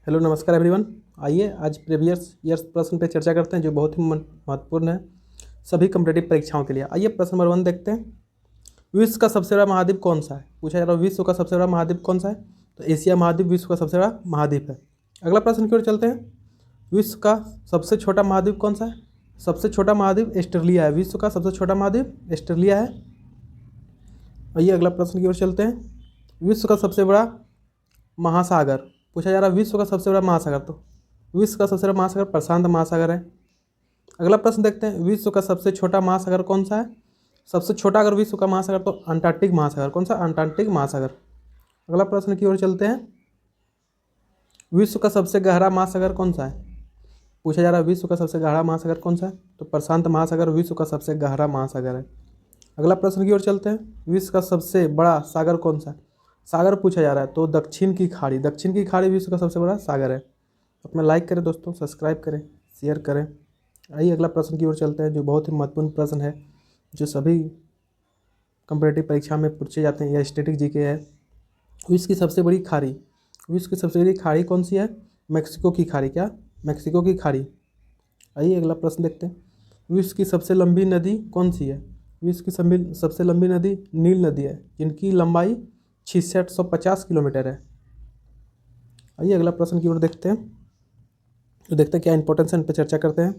Hello नमस्कार everyone. आइए आज प्रीवियस ईयर्स प्रश्न पे चर्चा करते हैं जो बहुत ही महत्वपूर्ण है सभी कॉम्पिटेटिव परीक्षाओं के लिए। आइए प्रश्न नंबर 1 देखते हैं। विश्व का सबसे बड़ा महाद्वीप कौन सा है? पूछा जा रहा है विश्व का सबसे बड़ा महाद्वीप कौन सा है? तो एशिया महाद्वीप विश्व का सबसे बड़ा महाद्वीप है। अगला प्रश्न की ओर चलते हैं। विश्व का सबसे छोटा महाद्वीप कौन सा है? सबसे छोटा महाद्वीप ऑस्ट्रेलिया है। विश्व का सबसे छोटा महाद्वीप ऑस्ट्रेलिया है। आइए अगला प्रश्न की ओर चलते हैं। विश्व का सबसे बड़ा महासागर पूछा जा रहा है विश्व का सबसे बड़ा महासागर, तो विश्व का सबसे बड़ा महासागर प्रशांत महासागर है। अगला प्रश्न देखते हैं। विश्व का सबसे छोटा महासागर कौन सा है? सबसे छोटा अगर विश्व का महासागर तो अंटार्कटिक महासागर। कौन सा? अंटार्कटिक महासागर। अगला प्रश्न की ओर चलते हैं। विश्व का सबसे गहरा महासागर कौन सा है? पूछा जा रहा है विश्व का सबसे गहरा महासागर कौन सा है? तो प्रशांत महासागर विश्व का सबसे गहरा महासागर है। अगला प्रश्न की ओर चलते हैं। विश्व का सबसे बड़ा सागर कौन सा है? सागर पूछा जा रहा है तो दक्षिण की खाड़ी विश्व का सबसे बड़ा सागर है। अपना लाइक करें दोस्तों, सब्सक्राइब करें, शेयर करें। आइए अगला प्रश्न की ओर चलते हैं जो बहुत ही महत्वपूर्ण प्रश्न है जो सभी कॉम्पिटिटिव परीक्षा में पूछे जाते हैं। यह स्टैटिक जीके है। विश्व की सबसे बड़ी खाड़ी कौन सी है? मैक्सिको की खाड़ी। क्या? मैक्सिको की खाड़ी। आइए अगला प्रश्न देखते हैं। विश्व की सबसे लंबी नदी कौन सी है? विश्व की सबसे लंबी नदी नील नदी है जिनकी लंबाई 6650 किलोमीटर है। आइए अगला प्रश्न की ओर देखते हैं। तो देखते हैं क्या इंपॉर्टेंस है, इन पर चर्चा करते हैं।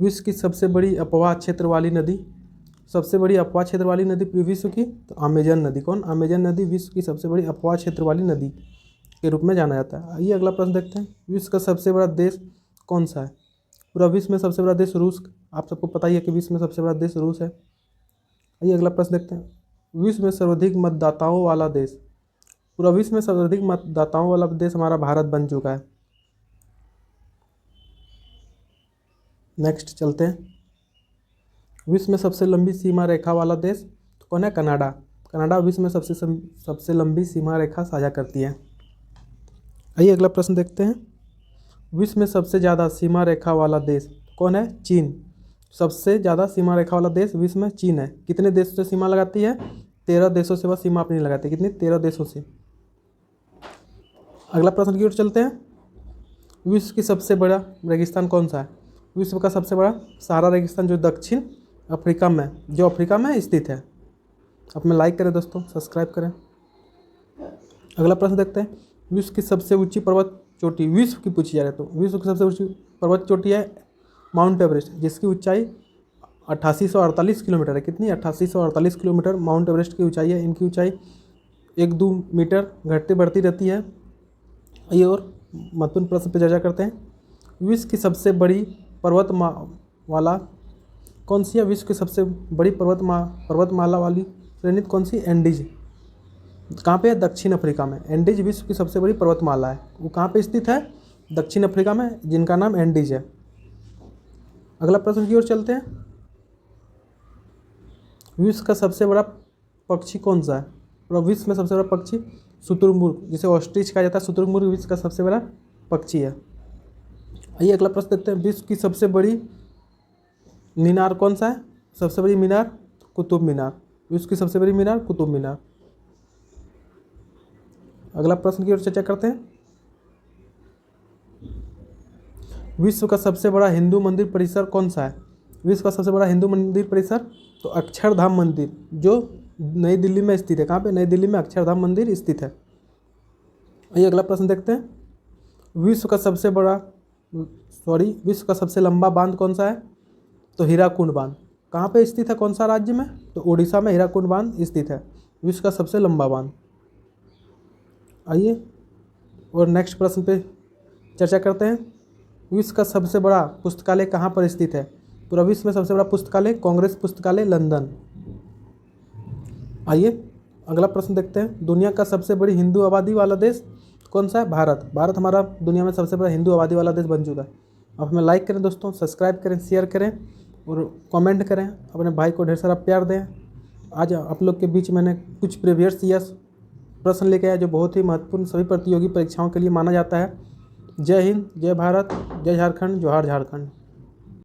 विश्व की सबसे बड़ी अपवाह क्षेत्र वाली नदी विश्व की तो अमेजन नदी। कौन? अमेजन नदी विश्व की सबसे बड़ी अपवाह क्षेत्र वाली नदी के रूप में जाना जाता है। आइए अगला प्रश्न देखते हैं। विश्व का सबसे बड़ा देश कौन सा है? पूरा विश्व में सबसे बड़ा देश रूस। आप सबको पता ही है कि विश्व में सबसे बड़ा देश रूस है। आइए अगला प्रश्न देखते हैं। विश्व में सर्वाधिक मतदाताओं वाला देश। पूरा विश्व में सर्वाधिक मतदाताओं वाला देश हमारा भारत बन चुका है। नेक्स्ट चलते हैं। विश्व में सबसे लंबी सीमा रेखा वाला देश तो कौन है? कनाडा। कनाडा विश्व में सबसे लंबी सीमा रेखा साझा करती है। आइए अगला प्रश्न देखते हैं। विश्व में सबसे ज़्यादा सीमा रेखा वाला देश कौन है? चीन। सबसे ज़्यादा सीमा रेखा वाला देश विश्व में चीन है। कितने देशों से सीमा लगाती है? 13 देशों से वह सीमा अपनी लगाती है। कितनी? 13 देशों से। अगला प्रश्न की ओर चलते हैं। विश्व की सबसे बड़ा रेगिस्तान कौन सा है? विश्व का सबसे बड़ा सहारा रेगिस्तान जो दक्षिण अफ्रीका में स्थित है। अपने लाइक करें दोस्तों, सब्सक्राइब करें। अगला प्रश्न देखते हैं। विश्व की सबसे ऊंची पर्वत चोटी विश्व की पूछी जा रही है तो विश्व की सबसे ऊंची पर्वत चोटी है माउंट एवरेस्ट जिसकी ऊंचाई 8848 किलोमीटर है। कितनी? 8848 किलोमीटर माउंट एवरेस्ट की ऊंचाई है। इनकी ऊंचाई 1-2 मीटर घटती बढ़ती रहती है। ये और महत्वपूर्ण प्रश्न पर चर्चा करते हैं। विश्व की सबसे बड़ी पर्वतमाला कौन सी है? विश्व की सबसे बड़ी पर्वतमाला वाली श्रेणी कौन सी? एंडीज। कहाँ पे है? दक्षिण अफ्रीका में। एंडीज विश्व की सबसे बड़ी पर्वतमाला है। वो कहाँ पे स्थित है? दक्षिण अफ्रीका में, जिनका नाम एंडीज है। अगला प्रश्न की ओर चलते हैं। विश्व का सबसे बड़ा पक्षी कौन सा है? और विश्व में सबसे बड़ा पक्षी शुतुरमुर्ग, जिसे ऑस्ट्रिच कहा जाता है। शुतुरमुर्ग विश्व का सबसे बड़ा पक्षी है। आइए अगला प्रश्न देखते हैं। विश्व की सबसे बड़ी मीनार कौन सा है? सबसे बड़ी मीनार कुतुब मीनार। विश्व की सबसे बड़ी मीनार कुतुब मीनार। अगला प्रश्न की ओर चर्चा करते हैं। विश्व का सबसे बड़ा हिंदू मंदिर परिसर कौन सा है? विश्व का सबसे बड़ा हिंदू मंदिर परिसर तो अक्षरधाम मंदिर जो नई दिल्ली में स्थित है। कहाँ पे? नई दिल्ली में अक्षरधाम मंदिर स्थित है। आइए अगला प्रश्न देखते हैं। विश्व का सबसे लंबा बांध कौन सा है? तो हीराकुंड बांध। कहाँ पे स्थित है? कौन सा राज्य में? तो उड़ीसा में हीराकुंड बांध स्थित है, विश्व का सबसे लंबा बांध। आइए और नेक्स्ट प्रश्न पे चर्चा करते हैं। विश्व का सबसे बड़ा पुस्तकालय कहाँ पर स्थित है? पूरा विश्व में सबसे बड़ा पुस्तकालय कांग्रेस पुस्तकालय लंदन। आइए अगला प्रश्न देखते हैं। दुनिया का सबसे बड़ी हिंदू आबादी वाला देश कौन सा है? भारत। भारत हमारा दुनिया में सबसे बड़ा हिंदू आबादी वाला देश बन चुका है। आप हमें लाइक करें दोस्तों, सब्सक्राइब करें, शेयर करें और कमेंट करें। अपने भाई को ढेर सारा प्यार दें। आज आप लोग के बीच मैंने कुछ प्रीवियस ईयर्स प्रश्न लेके आया जो बहुत ही महत्वपूर्ण सभी प्रतियोगी परीक्षाओं के लिए माना जाता है। जय हिंद, जय भारत, जय झारखंड, जोहार झारखंड।